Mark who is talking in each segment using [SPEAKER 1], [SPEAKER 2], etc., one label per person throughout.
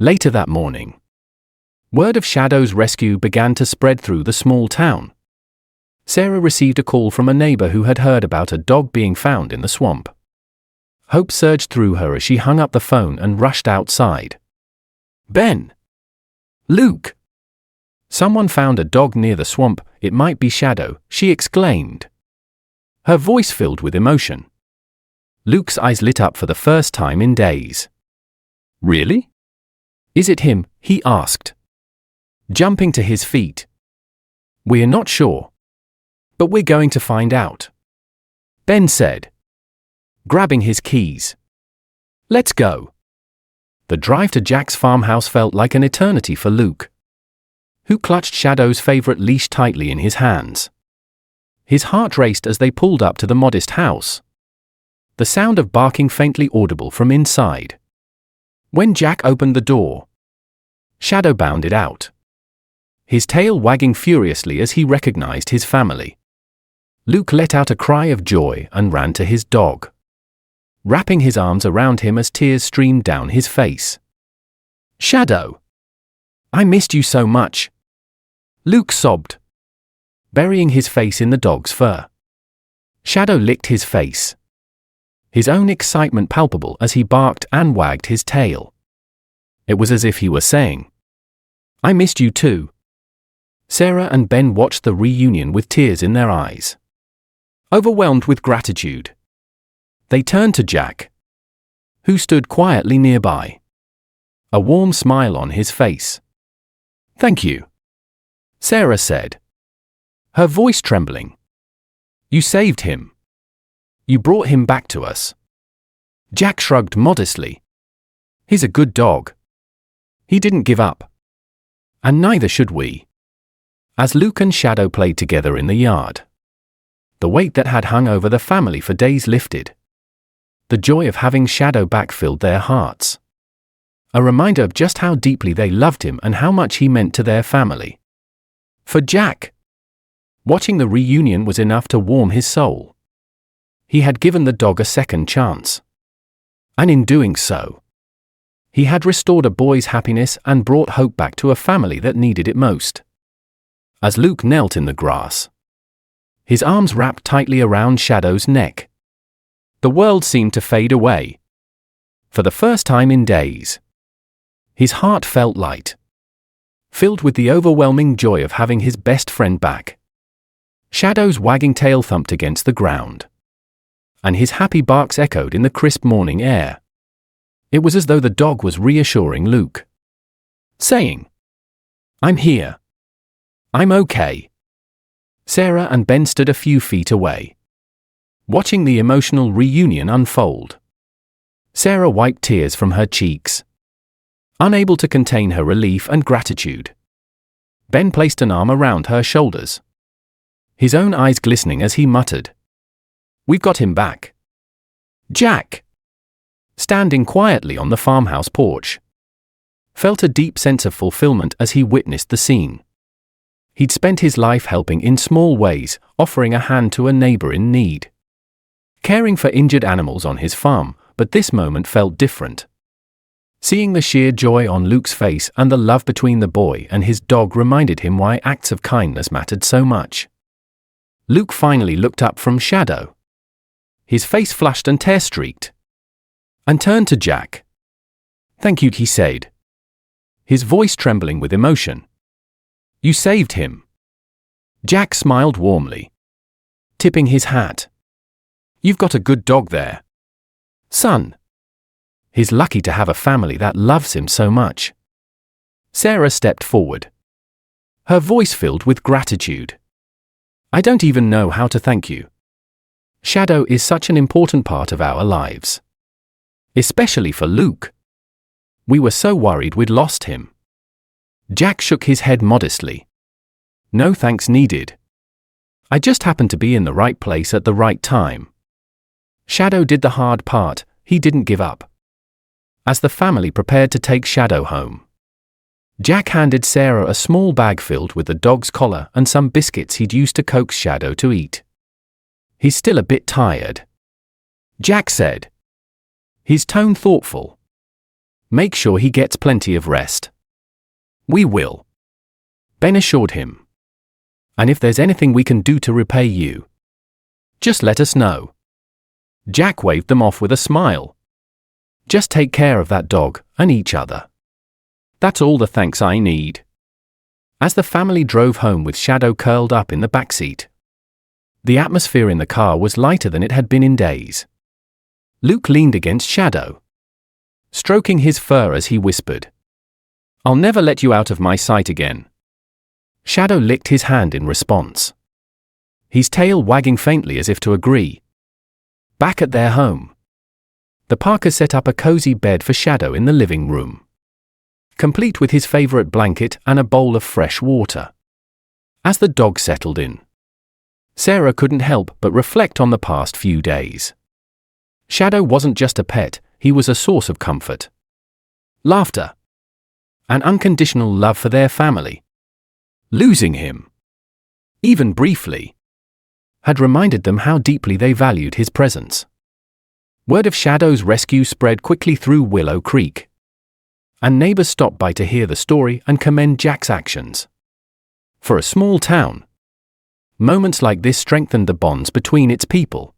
[SPEAKER 1] Later that morning, word of Shadow's rescue began to spread through the small town. Sarah received a call from a neighbor who had heard about a dog being found in the swamp. Hope surged through her as she hung up the phone and rushed outside. Ben! Luke! Someone found a dog near the swamp. It might be Shadow, she exclaimed. Her voice filled with emotion. Luke's eyes lit up for the first time in days. Really? Is it him? He asked, jumping to his feet. We're not sure, but we're going to find out, Ben said, grabbing his keys. Let's go. The drive to Jack's farmhouse felt like an eternity for Luke, who clutched Shadow's favorite leash tightly in his hands. His heart raced as they pulled up to the modest house, the sound of barking faintly audible from inside. When Jack opened the door, Shadow bounded out, his tail wagging furiously as he recognized his family. Luke let out a cry of joy and ran to his dog, wrapping his arms around him as tears streamed down his face. Shadow! I missed you so much, Luke sobbed, burying his face in the dog's fur. Shadow licked his face, his own excitement palpable as he barked and wagged his tail. It was as if he were saying, I missed you too. Sarah and Ben watched the reunion with tears in their eyes, overwhelmed with gratitude. They turned to Jack, who stood quietly nearby, a warm smile on his face. Thank you, Sarah said, her voice trembling. You saved him. You brought him back to us. Jack shrugged modestly. He's a good dog. He didn't give up. And neither should we. As Luke and Shadow played together in the yard, the weight that had hung over the family for days lifted. The joy of having Shadow back filled their hearts, a reminder of just how deeply they loved him and how much he meant to their family. For Jack, watching the reunion was enough to warm his soul. He had given the dog a second chance, and in doing so, he had restored a boy's happiness and brought hope back to a family that needed it most. As Luke knelt in the grass, his arms wrapped tightly around Shadow's neck, the world seemed to fade away. For the first time in days, his heart felt light, filled with the overwhelming joy of having his best friend back. Shadow's wagging tail thumped against the ground, and his happy barks echoed in the crisp morning air. It was as though the dog was reassuring Luke, saying, I'm here. I'm okay. Sarah and Ben stood a few feet away, watching the emotional reunion unfold. Sarah wiped tears from her cheeks, unable to contain her relief and gratitude. Ben placed an arm around her shoulders, his own eyes glistening as he muttered, We've got him back. Jack, standing quietly on the farmhouse porch, felt a deep sense of fulfillment as he witnessed the scene. He'd spent his life helping in small ways, offering a hand to a neighbor in need, caring for injured animals on his farm, but this moment felt different. Seeing the sheer joy on Luke's face and the love between the boy and his dog reminded him why acts of kindness mattered so much. Luke finally looked up from Shadow, his face flushed and tear-streaked, and turned to Jack. Thank you, he said, his voice trembling with emotion. You saved him. Jack smiled warmly, tipping his hat. You've got a good dog there, son. He's lucky to have a family that loves him so much. Sarah stepped forward, her voice filled with gratitude. I don't even know how to thank you. Shadow is such an important part of our lives, especially for Luke. We were so worried we'd lost him. Jack shook his head modestly. No thanks needed. I just happened to be in the right place at the right time. Shadow did the hard part, he didn't give up. As the family prepared to take Shadow home, Jack handed Sarah a small bag filled with the dog's collar and some biscuits he'd used to coax Shadow to eat. He's still a bit tired, Jack said, his tone thoughtful. Make sure he gets plenty of rest." "We will," Ben assured him. "And if there's anything we can do to repay you, just let us know." Jack waved them off with a smile. "Just take care of that dog and each other. That's all the thanks I need." As the family drove home with Shadow curled up in the backseat, the atmosphere in the car was lighter than it had been in days. Luke leaned against Shadow, stroking his fur as he whispered, "I'll never let you out of my sight again." Shadow licked his hand in response, his tail wagging faintly as if to agree. Back at their home, the Parkers set up a cozy bed for Shadow in the living room, complete with his favorite blanket and a bowl of fresh water. As the dog settled in, Sarah couldn't help but reflect on the past few days. Shadow wasn't just a pet, he was a source of comfort, laughter, and unconditional love for their family. Losing him, even briefly, had reminded them how deeply they valued his presence. Word of Shadow's rescue spread quickly through Willow Creek, and neighbors stopped by to hear the story and commend Jack's actions. For a small town, moments like this strengthened the bonds between its people,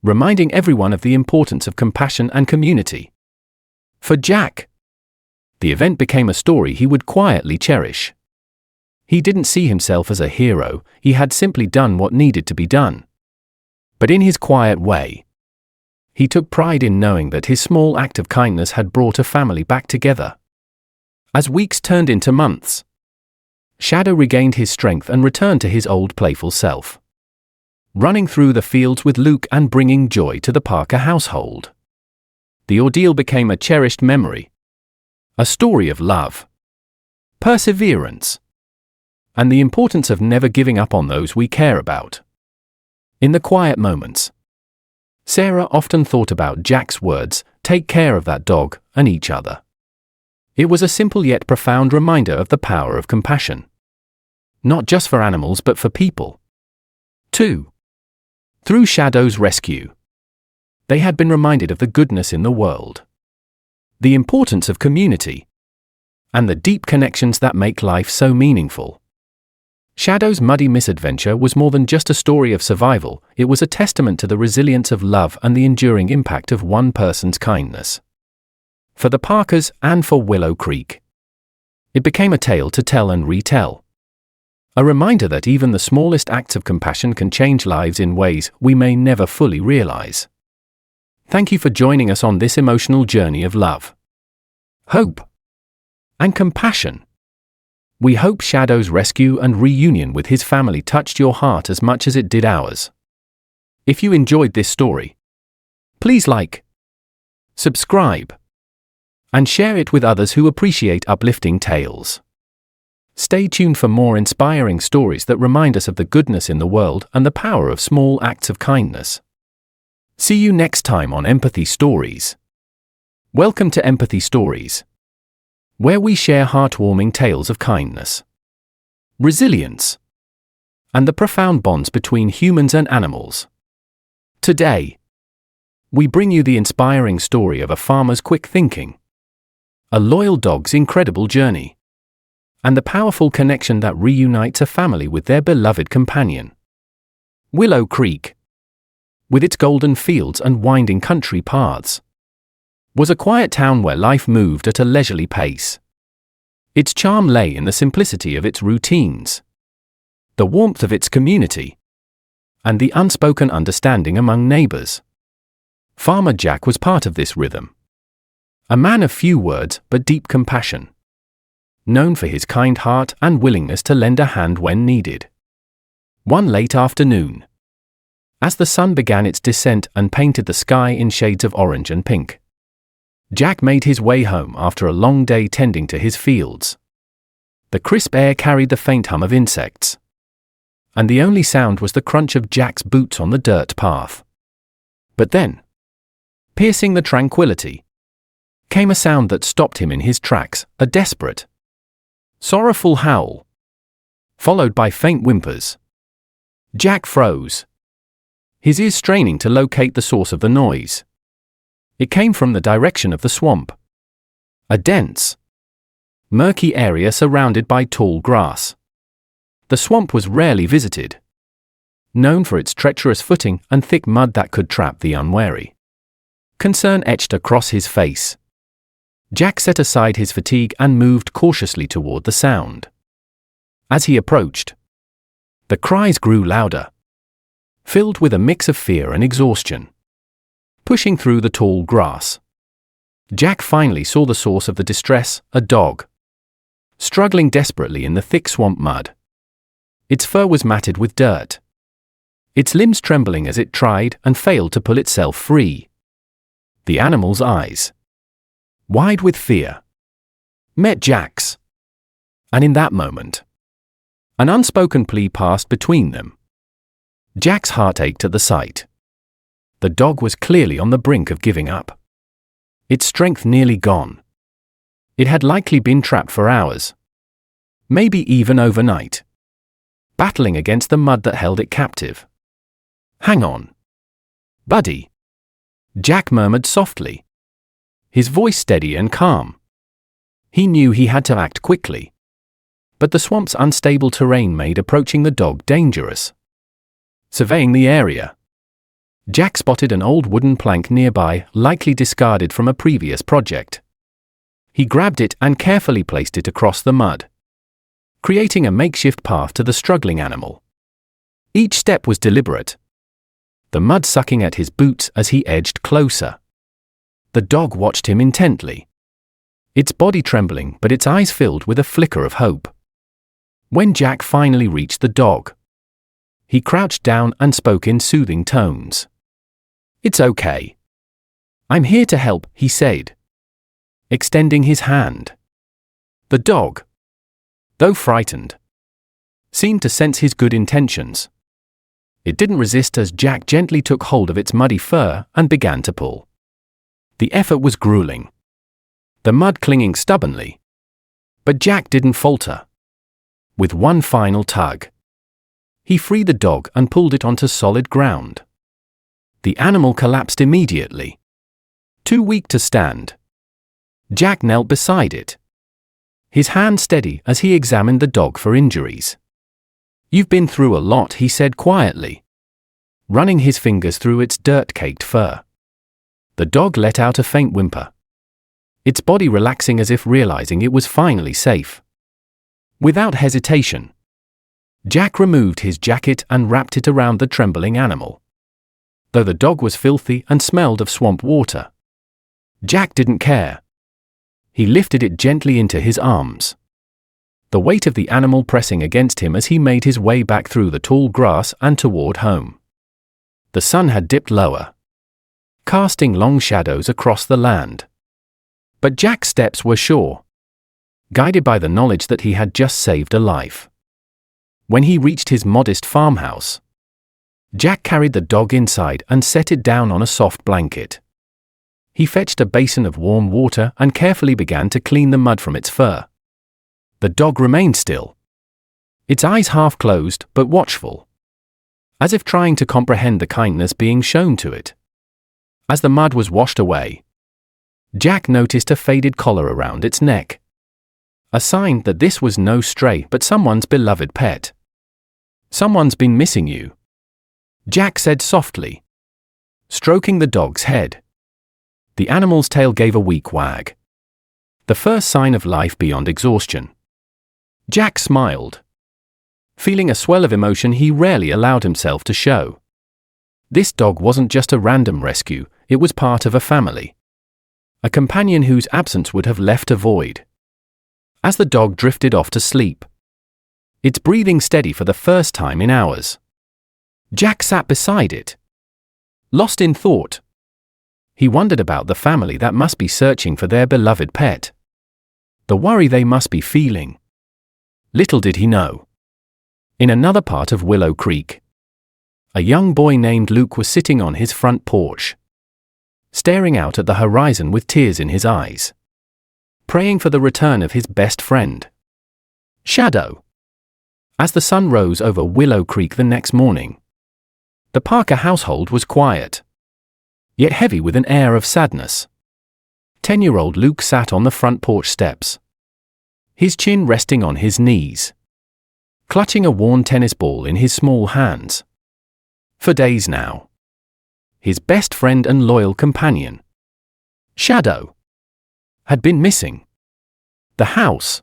[SPEAKER 1] reminding everyone of the importance of compassion and community. For Jack, the event became a story he would quietly cherish. He didn't see himself as a hero, he had simply done what needed to be done. But in his quiet way, he took pride in knowing that his small act of kindness had brought a family back together. As weeks turned into months, Shadow regained his strength and returned to his old playful self, running through the fields with Luke and bringing joy to the Parker household. The ordeal became a cherished memory, a story of love, perseverance, and the importance of never giving up on those we care about. In the quiet moments, Sarah often thought about Jack's words, "Take care of that dog and each other." It was a simple yet profound reminder of the power of compassion, not just for animals but for people, too. Through Shadow's rescue, they had been reminded of the goodness in the world, the importance of community, and the deep connections that make life so meaningful. Shadow's muddy misadventure was more than just a story of survival, it was a testament to the resilience of love and the enduring impact of one person's kindness. For the Parkers and for Willow Creek, it became a tale to tell and retell. A reminder that even the smallest acts of compassion can change lives in ways we may never fully realize. Thank you for joining us on this emotional journey of love, hope, and compassion. We hope Shadow's rescue and reunion with his family touched your heart as much as it did ours. If you enjoyed this story, please like, subscribe, and share it with others who appreciate uplifting tales. Stay tuned for more inspiring stories that remind us of the goodness in the world and the power of small acts of kindness. See you next time on Empathy Stories. Welcome to Empathy Stories, where we share heartwarming tales of kindness, resilience, and the profound bonds between humans and animals. Today, we bring you the inspiring story of a farmer's quick thinking, a loyal dog's incredible journey, and the powerful connection that reunites a family with their beloved companion. Willow Creek, with its golden fields and winding country paths, was a quiet town where life moved at a leisurely pace. Its charm lay in the simplicity of its routines, the warmth of its community, and the unspoken understanding among neighbors. Farmer Jack was part of this rhythm, a man of few words but deep compassion, known for his kind heart and willingness to lend a hand when needed. One late afternoon, as the sun began its descent and painted the sky in shades of orange and pink, Jack made his way home after a long day tending to his fields. The crisp air carried the faint hum of insects, and the only sound was the crunch of Jack's boots on the dirt path. But then, piercing the tranquility, came a sound that stopped him in his tracks, a desperate, sorrowful howl, followed by faint whimpers. Jack froze, his ears straining to locate the source of the noise. It came from the direction of the swamp, A dense, murky area surrounded by tall grass. The swamp was rarely visited, known for its treacherous footing and thick mud that could trap the unwary. Concern etched across his face. Jack set aside his fatigue and moved cautiously toward the sound. As he approached, the cries grew louder, filled with a mix of fear and exhaustion. Pushing through the tall grass, Jack finally saw the source of the distress, a dog, struggling desperately in the thick swamp mud. Its fur was matted with dirt, its limbs trembling as it tried and failed to pull itself free. The animal's eyes, wide with fear, met Jack's, and in that moment, an unspoken plea passed between them. Jack's heart ached at the sight. The dog was clearly on the brink of giving up, its strength nearly gone. It had likely been trapped for hours, maybe even overnight, battling against the mud that held it captive. "Hang on, buddy," Jack murmured softly, his voice steady and calm. He knew he had to act quickly, but the swamp's unstable terrain made approaching the dog dangerous. Surveying the area, Jack spotted an old wooden plank nearby, likely discarded from a previous project. He grabbed it and carefully placed it across the mud, creating a makeshift path to the struggling animal. Each step was deliberate, the mud sucking at his boots as he edged closer. The dog watched him intently, its body trembling but its eyes filled with a flicker of hope. When Jack finally reached the dog, he crouched down and spoke in soothing tones. "It's okay. I'm here to help," he said, extending his hand. The dog, though frightened, seemed to sense his good intentions. It didn't resist as Jack gently took hold of its muddy fur and began to pull. The effort was grueling, the mud clinging stubbornly. But Jack didn't falter. With one final tug, he freed the dog and pulled it onto solid ground. The animal collapsed immediately, too weak to stand. Jack knelt beside it, his hand steady as he examined the dog for injuries. "You've been through a lot," he said quietly, running his fingers through its dirt-caked fur. The dog let out a faint whimper, its body relaxing as if realizing it was finally safe. Without hesitation, Jack removed his jacket and wrapped it around the trembling animal. Though the dog was filthy and smelled of swamp water, Jack didn't care. He lifted it gently into his arms, the weight of the animal pressing against him as he made his way back through the tall grass and toward home. The sun had dipped lower, casting long shadows across the land. But Jack's steps were sure, guided by the knowledge that he had just saved a life. When he reached his modest farmhouse, Jack carried the dog inside and set it down on a soft blanket. He fetched a basin of warm water and carefully began to clean the mud from its fur. The dog remained still, its eyes half closed but watchful, as if trying to comprehend the kindness being shown to it. As the mud was washed away, Jack noticed a faded collar around its neck, a sign that this was no stray but someone's beloved pet. "Someone's been missing you," Jack said softly, stroking the dog's head. The animal's tail gave a weak wag, the first sign of life beyond exhaustion. Jack smiled, feeling a swell of emotion he rarely allowed himself to show. This dog wasn't just a random rescue, it was part of a family, a companion whose absence would have left a void. As the dog drifted off to sleep, its breathing steady for the first time in hours, Jack sat beside it, lost in thought. He wondered about the family that must be searching for their beloved pet, the worry they must be feeling. Little did he know, in another part of Willow Creek, a young boy named Luke was sitting on his front porch, staring out at the horizon with tears in his eyes, praying for the return of his best friend, Shadow. As the sun rose over Willow Creek the next morning, the Parker household was quiet, yet heavy with an air of sadness. 10-year-old Luke sat on the front porch steps, his chin resting on his knees, clutching a worn tennis ball in his small hands. For days now, his best friend and loyal companion, Shadow, had been missing. The house,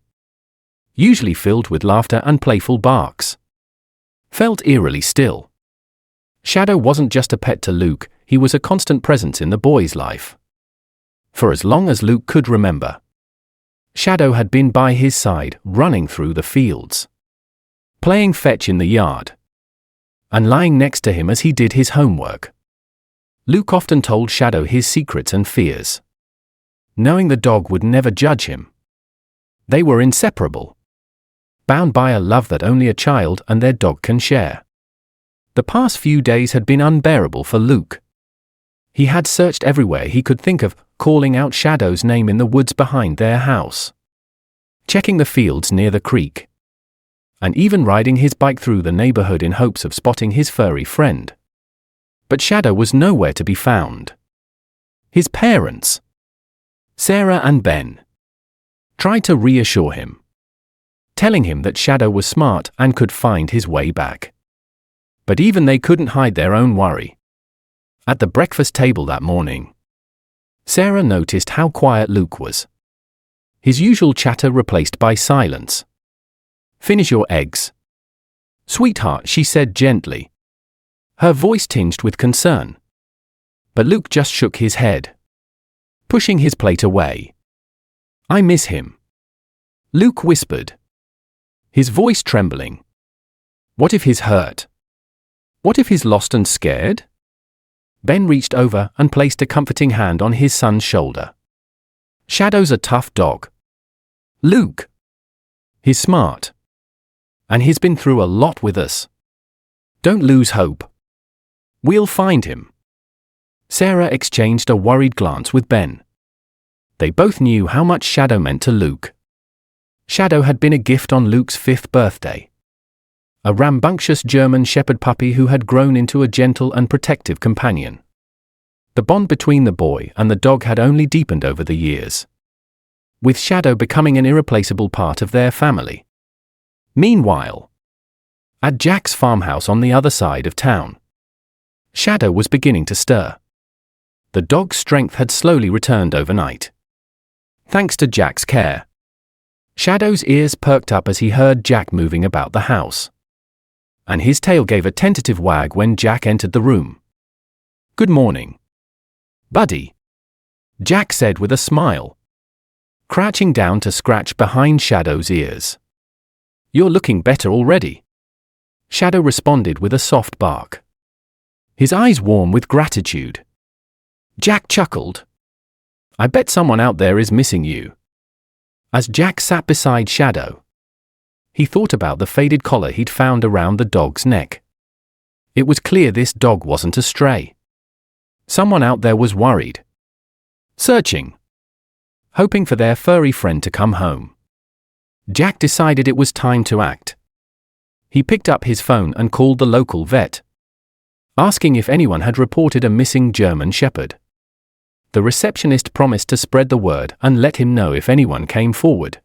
[SPEAKER 1] usually filled with laughter and playful barks, felt eerily still. Shadow wasn't just a pet to Luke, he was a constant presence in the boy's life. For as long as Luke could remember, Shadow had been by his side, running through the fields, playing fetch in the yard, and lying next to him as he did his homework. Luke often told Shadow his secrets and fears, knowing the dog would never judge him. They were inseparable, bound by a love that only a child and their dog can share. The past few days had been unbearable for Luke. He had searched everywhere he could think of, calling out Shadow's name in the woods behind their house, checking the fields near the creek, and even riding his bike through the neighborhood in hopes of spotting his furry friend. But Shadow was nowhere to be found. His parents, Sarah and Ben, tried to reassure him, telling him that Shadow was smart and could find his way back. But even they couldn't hide their own worry. At the breakfast table that morning, Sarah noticed how quiet Luke was. His usual chatter replaced by silence. "Finish your eggs, sweetheart," she said gently, her voice tinged with concern. But Luke just shook his head, pushing his plate away. "I miss him," Luke whispered, his voice trembling. "What if he's hurt? What if he's lost and scared?" Ben reached over and placed a comforting hand on his son's shoulder. "Shadow's a tough dog, Luke. He's smart, and he's been through a lot with us. Don't lose hope. We'll find him." Sarah exchanged a worried glance with Ben. They both knew how much Shadow meant to Luke. Shadow had been a gift on Luke's 5th birthday. A rambunctious German shepherd puppy who had grown into a gentle and protective companion. The bond between the boy and the dog had only deepened over the years, with Shadow becoming an irreplaceable part of their family. Meanwhile, at Jack's farmhouse on the other side of town, Shadow was beginning to stir. The dog's strength had slowly returned overnight, thanks to Jack's care. Shadow's ears perked up as he heard Jack moving about the house, and his tail gave a tentative wag when Jack entered the room. "Good morning, buddy," Jack said with a smile, crouching down to scratch behind Shadow's ears. "You're looking better already," Shadow responded with a soft bark, his eyes warm with gratitude. Jack chuckled. "I bet someone out there is missing you." As Jack sat beside Shadow, he thought about the faded collar he'd found around the dog's neck. It was clear this dog wasn't a stray. Someone out there was worried, searching, hoping for their furry friend to come home. Jack decided it was time to act. He picked up his phone and called the local vet, asking if anyone had reported a missing German shepherd. The receptionist promised to spread the word and let him know if anyone came forward.